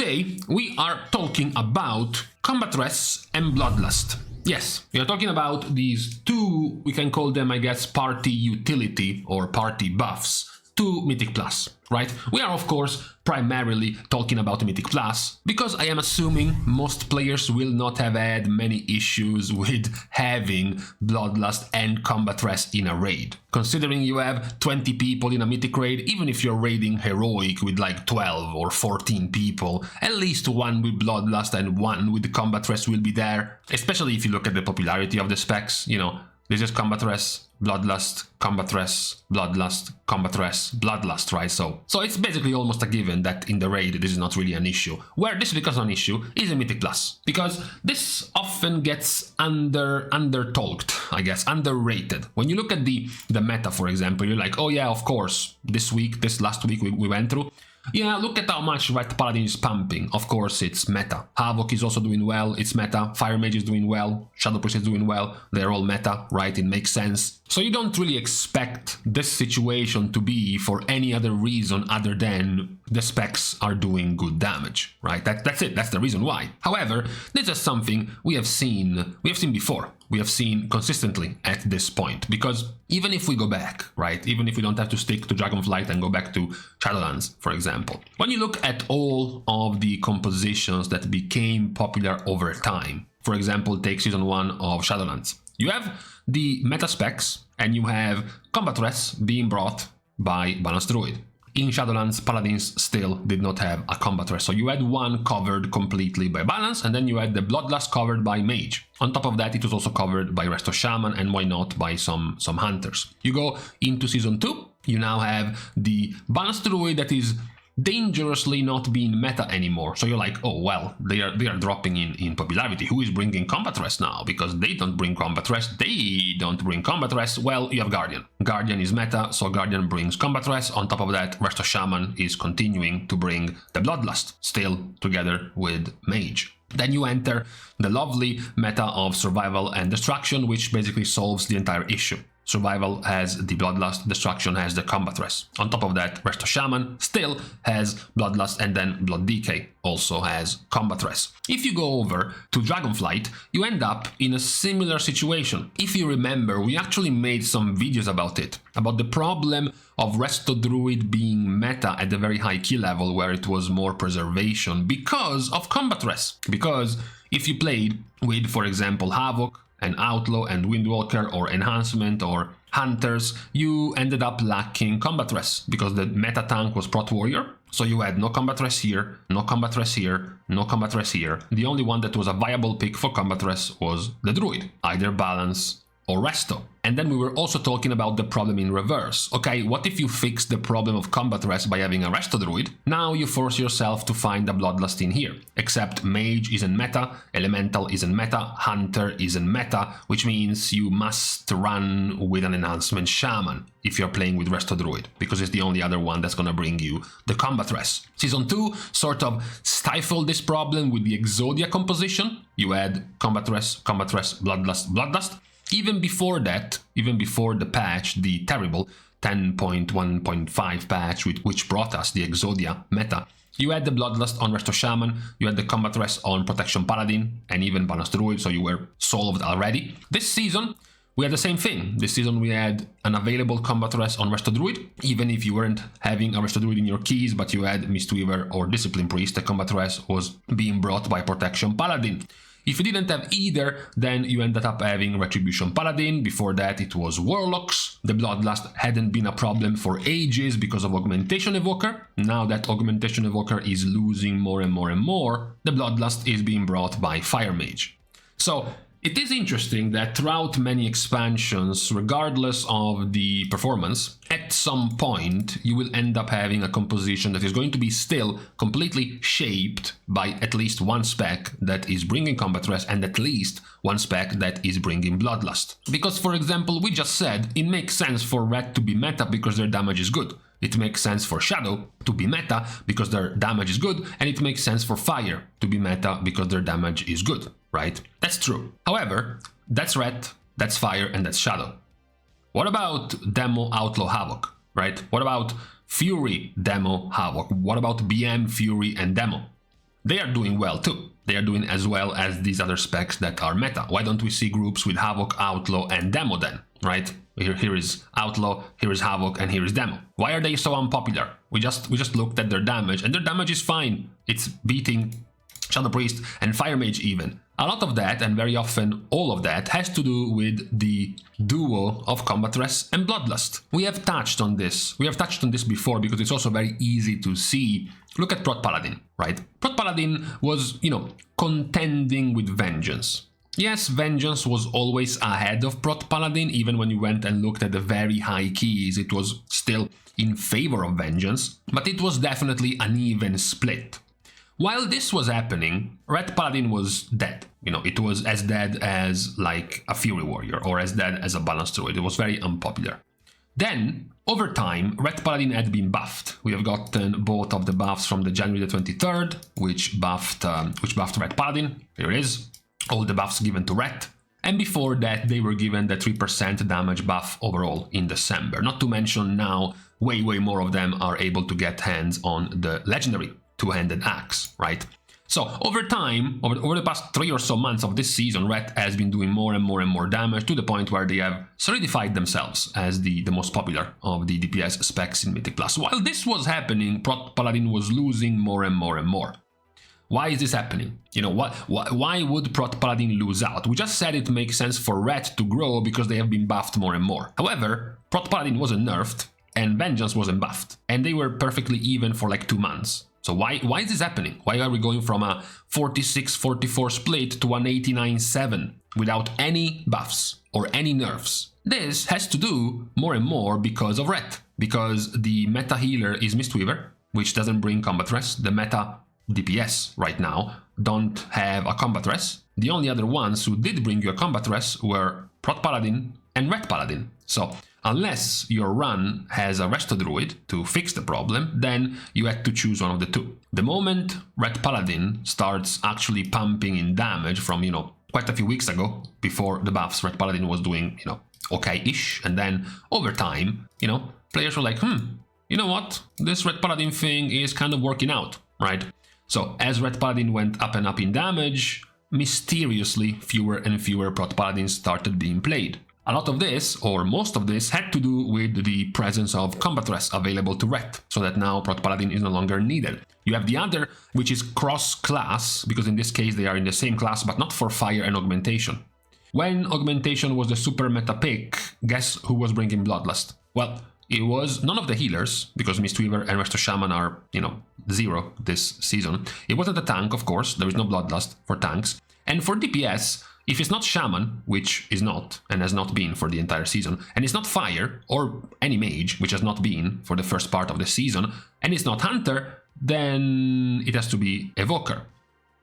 Today we are talking about Combat Res and Bloodlust. Yes, we are talking about these two, we can call them, I guess, party utility or party buffs to Mythic Plus, right? We are, of course, primarily talking about Mythic Plus because I am assuming most players will not have had many issues with having Bloodlust and Combat Res in a raid. Considering you have 20 people in a Mythic raid, even if you're raiding Heroic with like 12 or 14 people, at least one with Bloodlust and one with Combat Res will be there, especially if you look at the popularity of the specs, you know. This is Combat Res, Bloodlust, Combat Res, Bloodlust, Combat Res, Bloodlust, right? So it's basically almost a given that in the raid this is not really an issue. Where this becomes an issue is in Mythic Plus, because this often gets under-talked, I guess, underrated. When you look at the meta, for example, you're like, oh yeah, of course, this last week we went through. Yeah, look at how much Red Paladin is pumping. Of course, it's meta. Havoc is also doing well, it's meta. Fire Mage is doing well, Shadow Priest is doing well. They're all meta, right? It makes sense. So you don't really expect this situation to be for any other reason other than the specs are doing good damage, right? That's it, that's the reason why. However, this is something we have seen before. We have seen consistently at this point, because even if we go back, right, even if we don't have to stick to Dragonflight and go back to Shadowlands, for example, when you look at all of the compositions that became popular over time, for example, take Season 1 of Shadowlands, you have the meta specs and you have Combat Res being brought by Balanced Druid. In Shadowlands, Paladins still did not have a Combat Res, so you had one covered completely by Balance, and then you had the Bloodlust covered by Mage. On top of that, it was also covered by Resto Shaman, and why not by some Hunters. You go into Season 2, you now have the Balanced Druid that is dangerously not being meta anymore. So you're like, oh well, they are dropping in popularity. Who is bringing Combat Res now? Because they don't bring Combat Res, they don't bring Combat Res. Well, you have Guardian. Guardian is meta, so Guardian brings Combat Res. On top of that, Resto Shaman is continuing to bring the Bloodlust, still together with Mage. Then you enter the lovely meta of Survival and Destruction, which basically solves the entire issue. Survival has the Bloodlust, Destruction has the Combat Res. On top of that, Resto Shaman still has Bloodlust, and then Blood Decay also has Combat Res. If you go over to Dragonflight, you end up in a similar situation. If you remember, we actually made some videos about it, about the problem of Resto Druid being meta at the very high key level, where it was more preservation because of Combat Res. Because if you played with, for example, Havoc, and Outlaw and Windwalker or Enhancement or Hunters, you ended up lacking Combat Res because the meta tank was Prot Warrior. So you had no Combat Res here, no Combat Res here, no Combat Res here. The only one that was a viable pick for Combat Res was the Druid, either Balance or Resto. And then we were also talking about the problem in reverse. Okay, what if you fix the problem of Combat Res by having a Resto Druid? Now you force yourself to find a Bloodlust in here. Except Mage isn't meta, Elemental isn't meta, Hunter isn't meta, which means you must run with an Enhancement Shaman if you're playing with Resto Druid, because it's the only other one that's gonna bring you the Combat Res. Season 2 sort of stifled this problem with the Exodia composition. You had Combat Res, Bloodlust, Bloodlust. Even before that, even before the patch, the terrible 10.1.5 patch, which brought us the Exodia meta, you had the Bloodlust on Resto Shaman, you had the Combat Res on Protection Paladin, and even Balanced Druid, so you were solved already. This season, we had the same thing. This season we had an available Combat Res on Resto Druid, even if you weren't having a Resto Druid in your keys, but you had Mistweaver or Discipline Priest, the Combat Res was being brought by Protection Paladin. If you didn't have either, then you ended up having Retribution Paladin. Before that, it was Warlocks. The Bloodlust hadn't been a problem for ages because of Augmentation Evoker. Now that Augmentation Evoker is losing more and more and more, the Bloodlust is being brought by Fire Mage. So it is interesting that throughout many expansions, regardless of the performance, at some point you will end up having a composition that is going to be still completely shaped by at least one spec that is bringing Combat Res and at least one spec that is bringing Bloodlust. Because, for example, we just said it makes sense for Red to be meta because their damage is good. It makes sense for Shadow to be meta because their damage is good, and it makes sense for Fire to be meta because their damage is good, right? That's true. However, that's Red, that's Fire, and that's Shadow. What about Demo Outlaw Havoc, right? What about Fury Demo Havoc? What about BM Fury and Demo? they are doing well too. They are doing as well as these other specs that are meta. Why don't we see groups with Havoc, Outlaw, and Demo then, right? Here is Outlaw, here is Havoc, and here is Demo. Why are they so unpopular? We just looked at their damage, and their damage is fine. It's beating Shadow Priest and Fire Mage even. A lot of that, and very often all of that, has to do with the duo of Combatress and Bloodlust. We have touched on this. We have touched on this before because it's also very easy to see. Look at Prot Paladin, right? Prot Paladin was, contending with Vengeance. Yes, Vengeance was always ahead of Prot Paladin. Even when you went and looked at the very high keys, it was still in favor of Vengeance, but it was definitely an even split. While this was happening, Red Paladin was dead. It was as dead as like a Fury Warrior or as dead as a Balanced Druid. It was very unpopular. Then, over time, Red Paladin had been buffed. We have gotten both of the buffs from the January the 23rd, which buffed Red Paladin. Here it is. All the buffs given to Red. And before that, they were given the 3% damage buff overall in December. Not to mention now, way more of them are able to get hands on the legendary two-handed axe, right? So over time, over the past 3 or so months of this season, Red has been doing more and more damage to the point where they have solidified themselves as the most popular of the DPS specs in Mythic Plus. While this was happening, Prot Paladin was losing more and more. Why is this happening? Why would Prot Paladin lose out? We just said it makes sense for Red to grow because they have been buffed more and more. However, Prot Paladin wasn't nerfed and Vengeance wasn't buffed, and they were perfectly even for like 2 months. So why is this happening? Why are we going from a 46-44 split to an 89-7 without any buffs or any nerfs? This has to do more and more because of Red. Because the meta healer is Mistweaver, which doesn't bring Combatress. The meta DPS right now don't have a Combatress. The only other ones who did bring you a Combatress were Prot Paladin and Red Paladin. So unless your run has a Resto Druid to fix the problem, then you had to choose one of the two. The moment Red Paladin starts actually pumping in damage from, quite a few weeks ago, before the buffs, Red Paladin was doing, okay-ish, and then over time, players were like, you know what, this Red Paladin thing is kind of working out, right? So as Red Paladin went up and up in damage, mysteriously fewer and fewer Prot Paladins started being played. A lot of this, or most of this, had to do with the presence of Combatress available to Red, so that now Prot Paladin is no longer needed. You have the other, which is cross-class, because in this case they are in the same class, but not for Fire and Augmentation. When Augmentation was the super meta pick, guess who was bringing Bloodlust? Well, it was none of the healers, because Mistweaver and Resto Shaman are, 0 this season. It wasn't a tank, of course, there is no Bloodlust for tanks. And for DPS, if it's not Shaman, which is not, and has not been for the entire season, and it's not Fire, or any Mage, which has not been for the first part of the season, and it's not Hunter, then it has to be Evoker,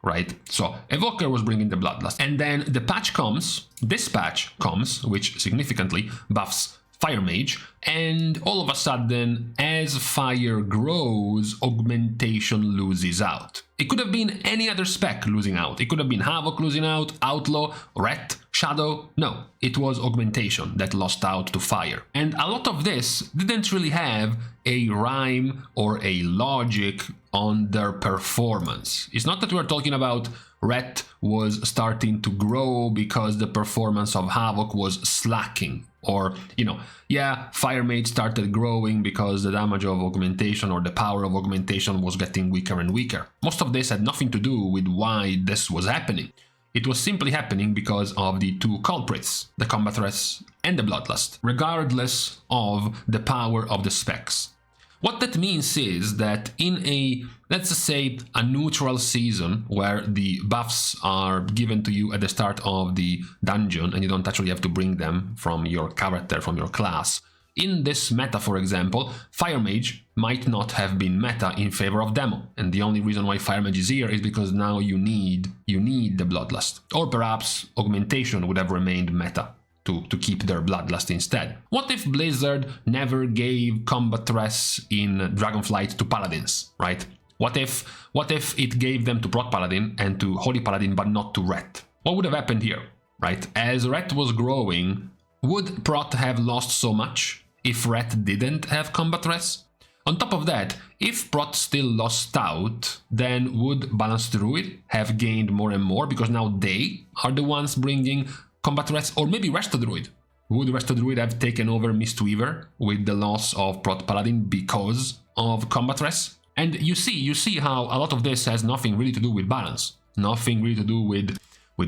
right? So Evoker was bringing the Bloodlust. And then the patch comes, this patch comes, which significantly buffs Fire Mage, and all of a sudden, as Fire grows, Augmentation loses out. It could have been any other spec losing out. It could have been Havoc losing out, Outlaw, Ret, Shadow. No, it was Augmentation that lost out to Fire. And a lot of this didn't really have a rhyme or a logic on their performance. It's not that we're talking about Ret was starting to grow because the performance of Havoc was slacking. Or, Fire Mage started growing because the damage of Augmentation or the power of Augmentation was getting weaker and weaker. Most of this had nothing to do with why this was happening. It was simply happening because of the two culprits, the Combatress and the Bloodlust, regardless of the power of the specs. What that means is that in a, let's just say, a neutral season where the buffs are given to you at the start of the dungeon and you don't actually have to bring them from your character, from your class. In this meta, for example, Fire Mage might not have been meta in favor of Demo. And the only reason why Fire Mage is here is because now you need the Bloodlust. Or perhaps Augmentation would have remained meta to keep their Bloodlust instead. What if Blizzard never gave Combatress in Dragonflight to Paladins, right? What if it gave them to Prot Paladin and to Holy Paladin but not to Ret? What would have happened here, right? As Ret was growing, would Prot have lost so much if Ret didn't have Combatress? On top of that, if Prot still lost out, then would Balanced Druid have gained more and more because now they are the ones bringing combat threats, or maybe Resto Druid? Would Resto Druid have taken over Mistweaver with the loss of Prot Paladin because of combat threats? And you see how a lot of this has nothing really to do with balance, nothing really to do with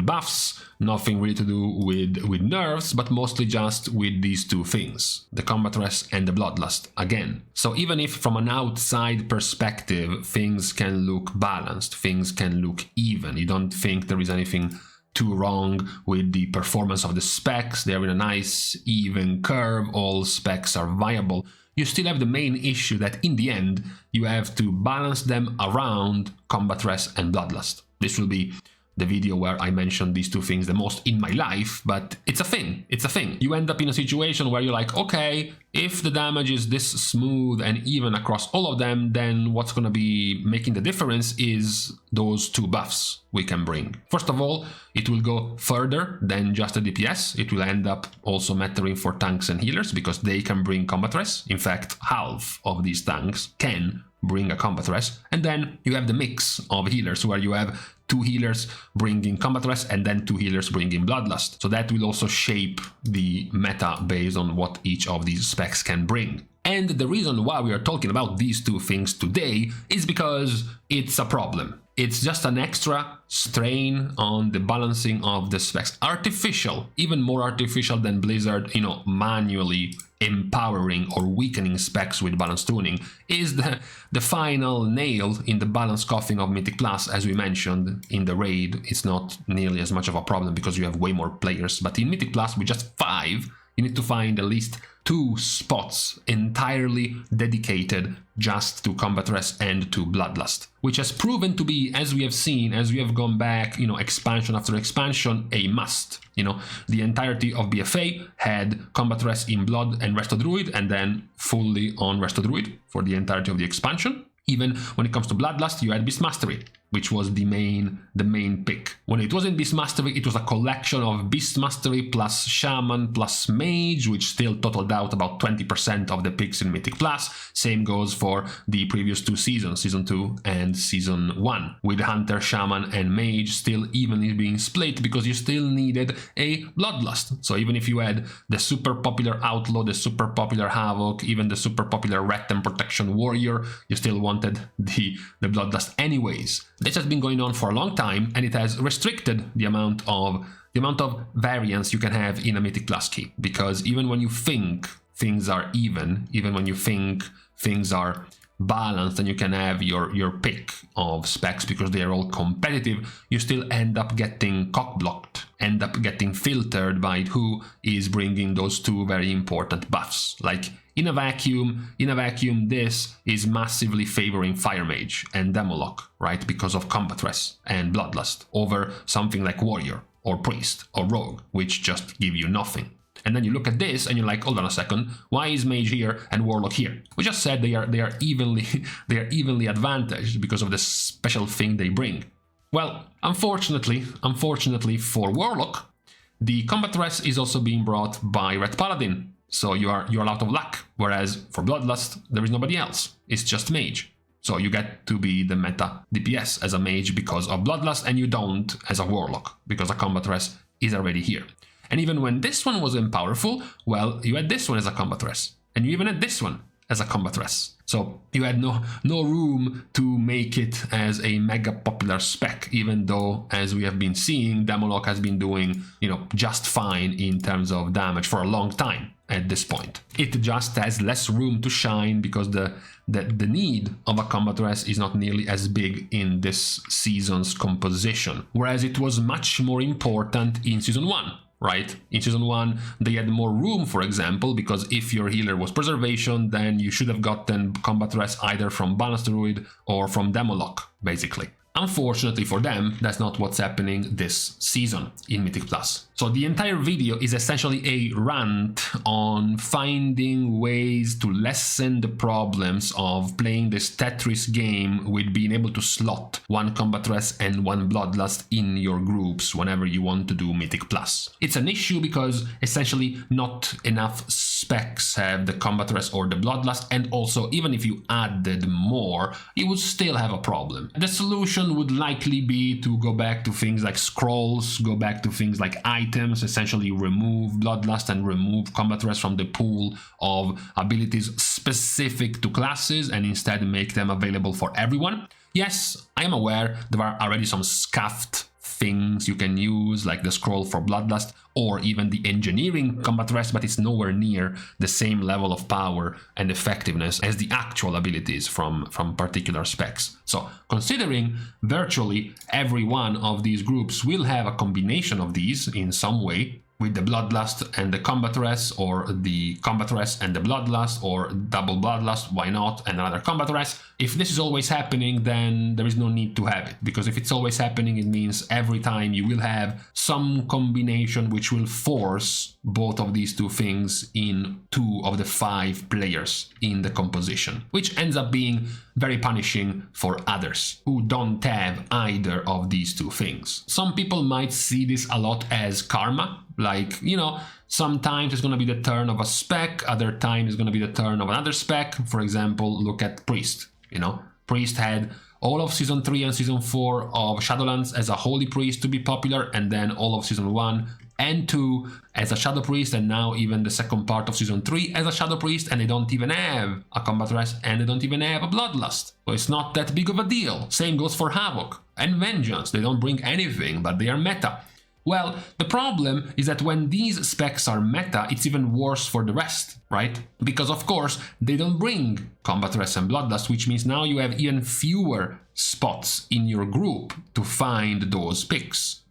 buffs, nothing really to do with nerfs, but mostly just with these two things, the combat threats and the Bloodlust again. So even if from an outside perspective things can look balanced, things can look even, you don't think there is anything too wrong with the performance of the specs, they're in a nice even curve, all specs are viable, you still have the main issue that in the end you have to balance them around combat threats and Bloodlust. This will be the video where I mentioned these two things the most in my life, but it's a thing, it's a thing. You end up in a situation where you're like, okay, if the damage is this smooth and even across all of them, then what's gonna be making the difference is those two buffs we can bring. First of all, it will go further than just a DPS. It will end up also mattering for tanks and healers because they can bring combat threats. In fact, half of these tanks can bring a combat threat, and then you have the mix of healers where you have 2 healers bringing combat threats and then 2 healers bringing Bloodlust. So that will also shape the meta based on what each of these specs can bring. And the reason why we are talking about these two things today is because it's a problem. It's just an extra strain on the balancing of the specs. Artificial, even more artificial than Blizzard, manually empowering or weakening specs with balance tuning, is the final nail in the balance coffin of Mythic Plus. As we mentioned in the raid, it's not nearly as much of a problem because you have way more players, but in Mythic Plus with just 5, you need to find at least 2 spots entirely dedicated just to combat threats and to Bloodlust, which has proven to be, as we have seen, as we have gone back, expansion after expansion, a must. The entirety of BFA had combat threats in Blood and Resto Druid, and then fully on Resto Druid for the entirety of the expansion. Even when it comes to Bloodlust, you had Beast Mastery, which was the main pick. When it wasn't Beast Mastery, it was a collection of Beast Mastery plus Shaman plus Mage, which still totaled out about 20% of the picks in Mythic Plus. Same goes for the previous 2 seasons, Season 2 and Season 1, with Hunter, Shaman and Mage still evenly being split because you still needed a Bloodlust. So even if you had the super popular Outlaw, the super popular Havoc, even the super popular Ret and Protection Warrior, you still wanted the Bloodlust anyways. This has been going on for a long time, and it has restricted the amount of variance you can have in a Mythic Plus key, because even when you think things are even when you think things are balanced and you can have your pick of specs because they are all competitive, you still end up getting cock-blocked, end up getting filtered by who is bringing those 2 very important buffs. Like in a vacuum, this is massively favoring Fire Mage and Demolock, right? Because of combat threats and Bloodlust over something like Warrior or Priest or Rogue, which just give you nothing. And then you look at this and you're like, hold on a second, why is Mage here and Warlock here? We just said they are evenly advantaged because of the special thing they bring. Well, unfortunately for Warlock, the combat threats is also being brought by Red Paladin. So you're out of luck, whereas for Bloodlust there is nobody else, it's just Mage. So you get to be the meta DPS as a Mage because of Bloodlust, and you don't as a Warlock because a combat threat is already here. And even when this one wasn't powerful, well, you had this one as a combat threat, and you even had this one as a combat threat. So you had no room to make it as a mega popular spec, even though, as we have been seeing, Demolock has been doing, just fine in terms of damage for a long time at this point. It just has less room to shine because the need of a combat threat is not nearly as big in this season's composition, whereas it was much more important in Season 1. Right? In Season 1, they had more room, for example, because if your healer was Preservation, then you should have gotten combat threats either from Balanced Druid or from Demolock, basically. Unfortunately for them, that's not what's happening this season in Mythic Plus. So the entire video is essentially a rant on finding ways to lessen the problems of playing this Tetris game with being able to slot one Combatress and one Bloodlust in your groups whenever you want to do Mythic Plus. It's an issue because essentially not enough specs have the Combatress or the Bloodlust, and also even if you added more, you would still have a problem. The solution would likely be to go back to things like scrolls, go back to things like items, essentially remove Bloodlust and remove Combatress from the pool of abilities specific to classes and instead make them available for everyone. Yes, I am aware there are already some scuffed things you can use, like the scroll for Bloodlust or even the engineering Combatress, but it's nowhere near the same level of power and effectiveness as the actual abilities from particular specs. So considering virtually every one of these groups will have a combination of these in some way, with the Bloodlust and the Combatress, or the Combatress and the Bloodlust, or double Bloodlust, why not, and another Combatress. If this is always happening, then there is no need to have it, because if it's always happening, it means every time you will have some combination which will force both of these two things in 2 of the 5 players in the composition, which ends up being very punishing for others who don't have either of these two things. Some people might see this a lot as karma, like, you know, sometimes it's going to be the turn of a spec, other times it's going to be the turn of another spec. For example, look at Priest. You know, Priest had all of Season 3 and Season 4 of Shadowlands as a Holy Priest to be popular, and then all of Season 1 and 2 as a Shadow Priest, and now even the second part of Season 3 as a Shadow Priest, and they don't even have a Combatress and they don't even have a Bloodlust. So it's not that big of a deal. Same goes for Havoc and Vengeance. They don't bring anything, but they are meta. Well, the problem is that when these specs are meta, it's even worse for the rest, right? Because of course, they don't bring Combatress and Bloodlust, which means now you have even fewer spots in your group to find those picks.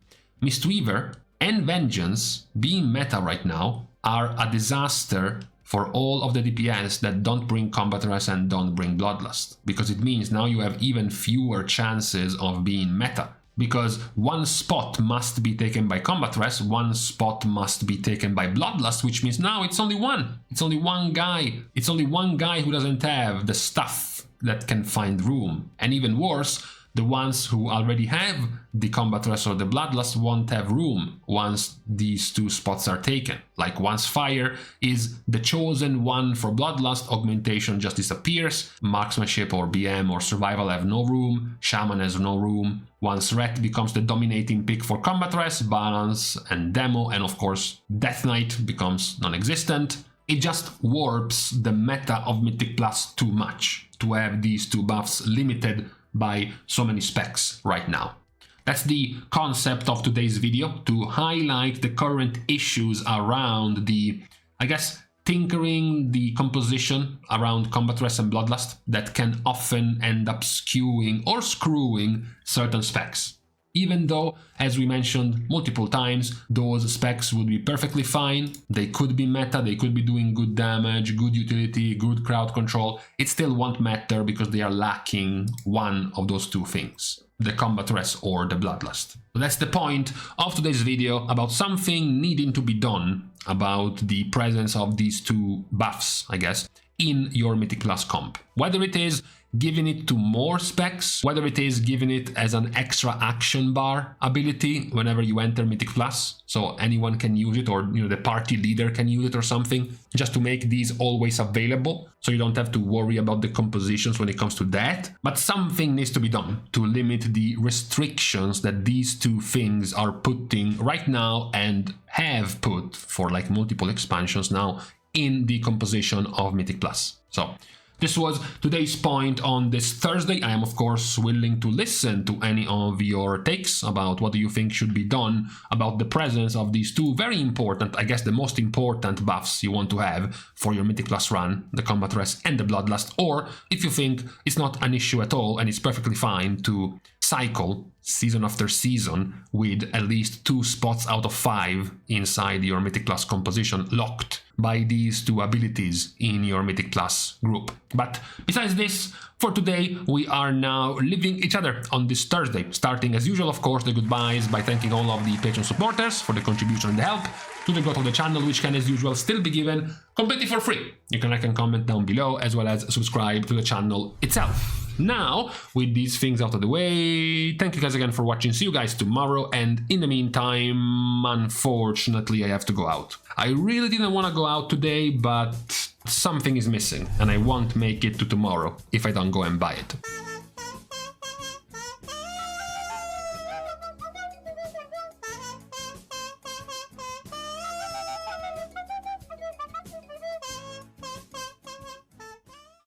Mistweaver and Vengeance, being meta right now, are a disaster for all of the DPS that don't bring Combatress and don't bring Bloodlust, because it means now you have even fewer chances of being meta. Because one spot must be taken by Combatress, one spot must be taken by Bloodlust, which means now it's only one. It's only one guy. It's only one guy who doesn't have the stuff that can find room. And even worse, the ones who already have the Combatress or the Bloodlust won't have room once these two spots are taken. Like once Fire is the chosen one for Bloodlust, Augmentation just disappears, Marksmanship or BM or Survival have no room, Shaman has no room. Once Ret becomes the dominating pick for Combatress, Balance and Demo, and of course Death Knight becomes non-existent. It just warps the meta of Mythic Plus too much to have these two buffs limited by so many specs right now. That's the concept of today's video, to highlight the current issues around the, I guess, tinkering the composition around Combatress and Bloodlust that can often end up skewing or screwing certain specs. Even though, as we mentioned multiple times, those specs would be perfectly fine, they could be meta, they could be doing good damage, good utility, good crowd control, it still won't matter because they are lacking one of those two things, the Combatress or the Bloodlust. So that's the point of today's video, about something needing to be done about the presence of these two buffs, I guess, in your Mythic Plus comp. Whether it is giving it to more specs, whether it is giving it as an extra action bar ability whenever you enter Mythic Plus, so anyone can use it, or the party leader can use it or something, just to make these always available, so you don't have to worry about the compositions when it comes to that. But something needs to be done to limit the restrictions that these two things are putting right now, and have put for like multiple expansions now, in the composition of Mythic Plus. So this was today's point on this Thursday. I am of course willing to listen to any of your takes about what do you think should be done about the presence of these two very important, I guess the most important buffs you want to have for your Mythic Plus run, the Combatress and the Bloodlust, or if you think it's not an issue at all and it's perfectly fine to cycle season after season with at least 2 spots out of 5 inside your Mythic Plus composition locked by these two abilities in your Mythic Plus group. But besides this, for today, we are now leaving each other on this Thursday, starting as usual, of course, the goodbyes by thanking all of the Patreon supporters for the contribution and the help, to the growth of the channel, which can, as usual, still be given completely for free. You can like and comment down below, as well as subscribe to the channel itself. Now, with these things out of the way, thank you guys again for watching. See you guys tomorrow, and in the meantime, unfortunately, I have to go out. I really didn't want to go out today, but something is missing, and I won't make it to tomorrow if I don't go and buy it.